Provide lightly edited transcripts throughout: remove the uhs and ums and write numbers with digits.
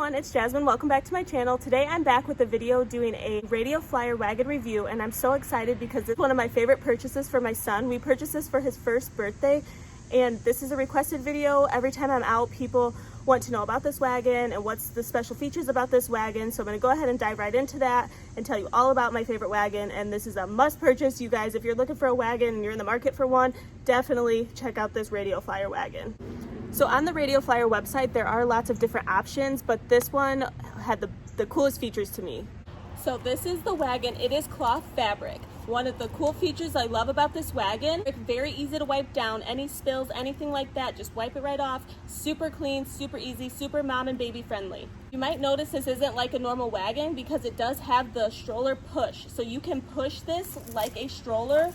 everyone, it's Jasmine. Welcome back to my channel. Today I'm back with a video doing a radio flyer wagon review, and I'm so excited because it's one of my favorite purchases for my son. We purchased this for his first birthday, and this is a requested video. Every time I'm out, people want to know about this wagon and what's the special features about this wagon. So I'm going to go ahead and dive right into that and tell you all about my favorite wagon. And this is a must purchase, you guys. If you're looking for a wagon and you're in the market for one, definitely check out this radio flyer wagon. So on the Radio Flyer website, there are lots of different options, but this one had the coolest features to me. So this is the wagon. It is cloth fabric. One of the cool features I love about this wagon, it's very easy to wipe down. Any spills, anything like that, just wipe it right off. Super clean, super easy, super mom and baby friendly. You might notice this isn't like a normal wagon because it does have the stroller push. So you can push this like a stroller,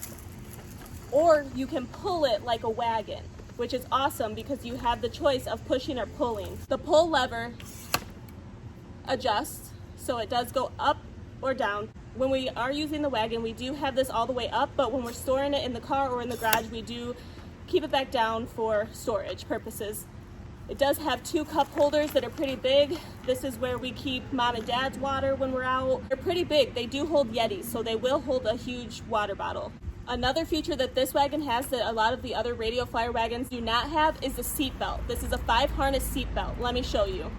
or you can pull it like a wagon, which is awesome because you have the choice of pushing or pulling. The pull lever adjusts, so it does go up or down. When we are using the wagon, we do have this all the way up, but when we're storing it in the car or in the garage, we do keep it back down for storage purposes. It does have two cup holders that are pretty big. This is where we keep mom and dad's water when we're out. They're pretty big. They do hold Yetis, so they will hold a huge water bottle. Another feature that this wagon has that a lot of the other Radio Flyer wagons do not have is the seat belt. This is a 5-harness seat belt. Let me show you.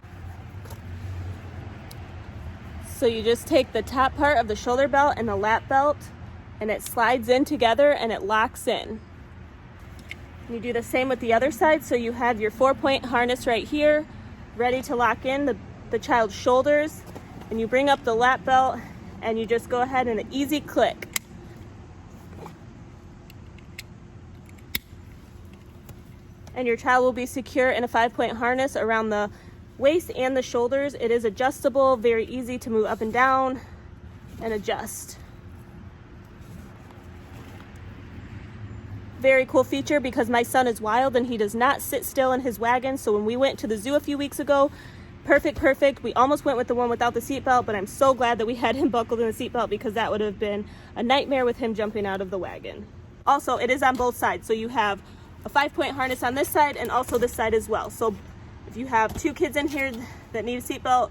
So you just take the top part of the shoulder belt and the lap belt, and it slides in together and it locks in. You do the same with the other side, so you have your 4-point harness right here, ready to lock in the child's shoulders, and you bring up the lap belt and you just go ahead and an easy click. And your child will be secure in a 5-point harness around the waist and the shoulders. It is adjustable, very easy to move up and down and adjust. Very cool feature because my son is wild and he does not sit still in his wagon. So when we went to the zoo a few weeks ago, perfect. We almost went with the one without the seatbelt, but I'm so glad that we had him buckled in the seatbelt because that would have been a nightmare with him jumping out of the wagon. Also, it is on both sides, so you have a 5-point harness on this side and also this side as well. So if you have two kids in here that need a seatbelt,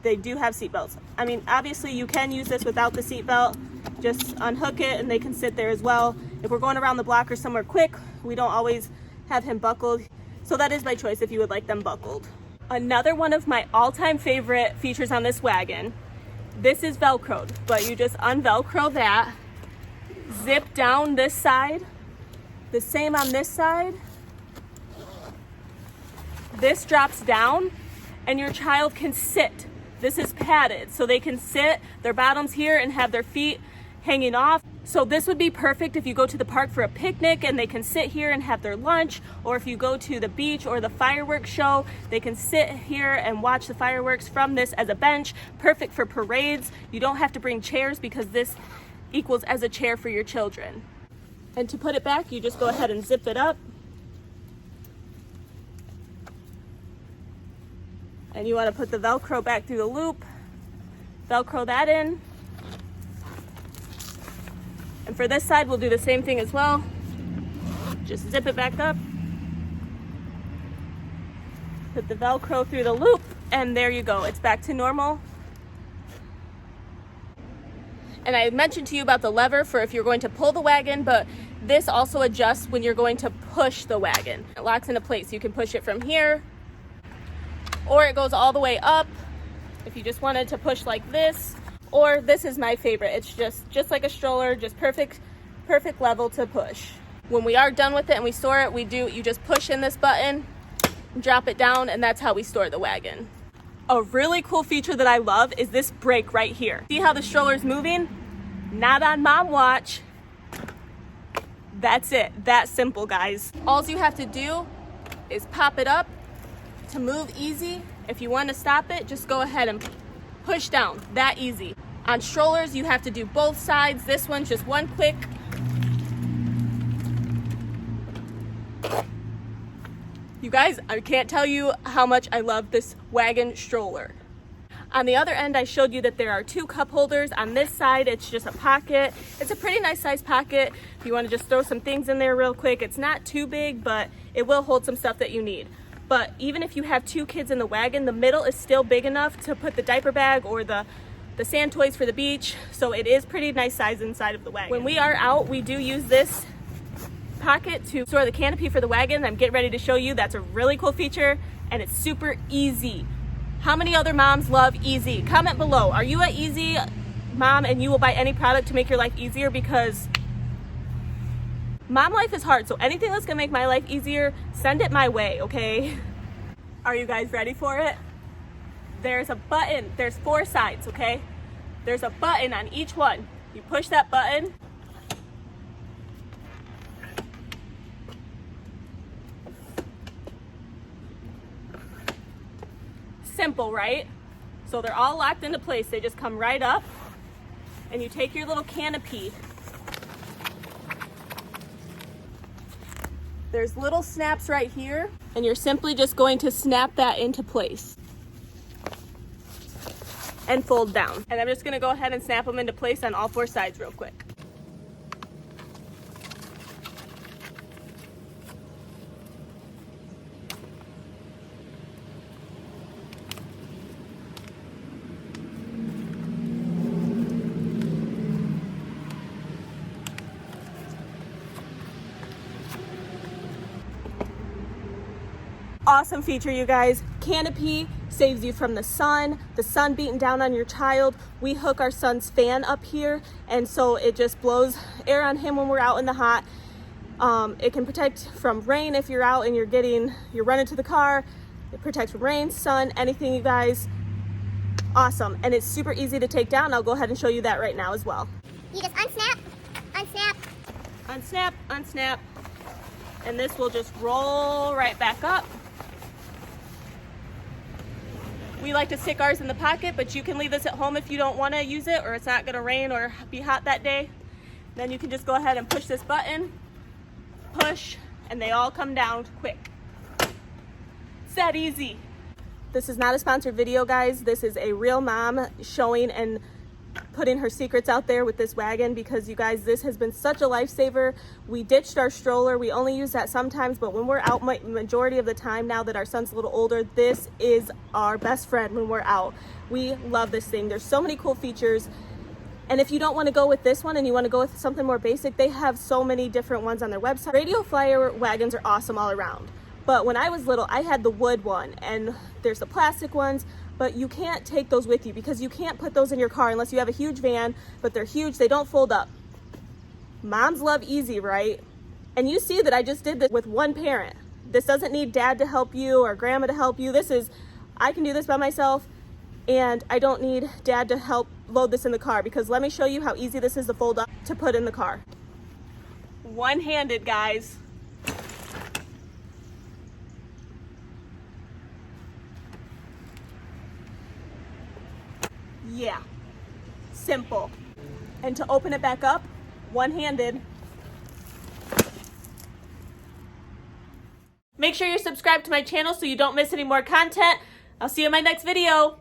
they do have seatbelts. I mean, obviously you can use this without the seatbelt. Just unhook it and they can sit there as well. If we're going around the block or somewhere quick, we don't always have him buckled. So that is my choice if you would like them buckled. Another one of my all-time favorite features on this wagon, this is Velcroed, but you just unvelcro that, zip down this side, the same on this side. This drops down and your child can sit. This is padded, so they can sit, their bottoms here, and have their feet hanging off. So this would be perfect if you go to the park for a picnic and they can sit here and have their lunch, or if you go to the beach or the fireworks show, they can sit here and watch the fireworks from this as a bench. Perfect for parades. You don't have to bring chairs because this equals as a chair for your children. And to put it back, you just go ahead and zip it up. And you want to put the Velcro back through the loop, Velcro that in. And for this side, we'll do the same thing as well. Just zip it back up. Put the Velcro through the loop, and there you go. It's back to normal. And I mentioned to you about the lever for if you're going to pull the wagon, but this also adjusts when you're going to push the wagon. It locks into place. You can push it from here, or it goes all the way up if you just wanted to push like this. Or this is my favorite. It's just like a stroller, just perfect level to push. When we are done with it and we store it, you just push in this button, drop it down, and that's how we store the wagon. A really cool feature that I love is this brake right here. See how the stroller's moving? Not on mom watch. That's it. That simple, guys. All you have to do is pop it up to move easy. If you want to stop it, just go ahead and push down. That easy. On strollers, you have to do both sides. This one's just one click. You guys, I can't tell you how much I love this wagon stroller. On the other end, I showed you that there are two cup holders. On this side, it's just a pocket. It's a pretty nice size pocket. If you want to just throw some things in there real quick, it's not too big, but it will hold some stuff that you need. but even if you have 2 kids in the wagon, the middle is still big enough to put the diaper bag or the sand toys for the beach. So it is pretty nice size inside of the wagon. When we are out, we do use this pocket to store the canopy for the wagon. I'm getting ready to show you. That's a really cool feature, and it's super easy. How many other moms love easy? Comment below. Are you an easy mom and you will buy any product to make your life easier? Because mom life is hard, so anything that's gonna make my life easier, send it my way, okay? Are you guys ready for it? There's a button. There's 4 sides, okay? There's a button on each one. You push that button. Simple, right? So they're all locked into place. They just come right up, and you take your little canopy. There's little snaps right here, and you're simply just going to snap that into place and fold down. And I'm just gonna go ahead and snap them into place on all 4 sides real quick. Awesome feature, you guys. Canopy saves you from the sun beating down on your child. We hook our son's fan up here, and so it just blows air on him when we're out in the hot. It can protect from rain if you're out and you're running to the car. It protects from rain, sun, anything, you guys. Awesome, and it's super easy to take down. I'll go ahead and show you that right now as well. You just unsnap, unsnap, unsnap, unsnap, and this will just roll right back up. We like to stick ours in the pocket, but you can leave this at home if you don't want to use it or it's not going to rain or be hot that day. Then you can just go ahead and push this button, push, and they all come down quick. It's that easy. This is not a sponsored video, guys. This is a real mom showing and putting her secrets out there with this wagon, because you guys, this has been such a lifesaver. We ditched our stroller. We only use that sometimes, but when we're out, majority of the time now that our son's a little older, this is our best friend when we're out. We love this thing. There's so many cool features. And if you don't want to go with this one and you want to go with something more basic, they have so many different ones on their website. Radio flyer wagons are awesome all around. But when I was little, I had the wood one, and there's the plastic ones, but you can't take those with you because you can't put those in your car unless you have a huge van, but they're huge, they don't fold up. Moms love easy, right? And you see that I just did this with one parent. This doesn't need dad to help you or grandma to help you. I can do this by myself, and I don't need dad to help load this in the car, because let me show you how easy this is to fold up to put in the car. One-handed, guys. Yeah, simple. And to open it back up, one-handed. Make sure you're subscribed to my channel so you don't miss any more content. I'll see you in my next video.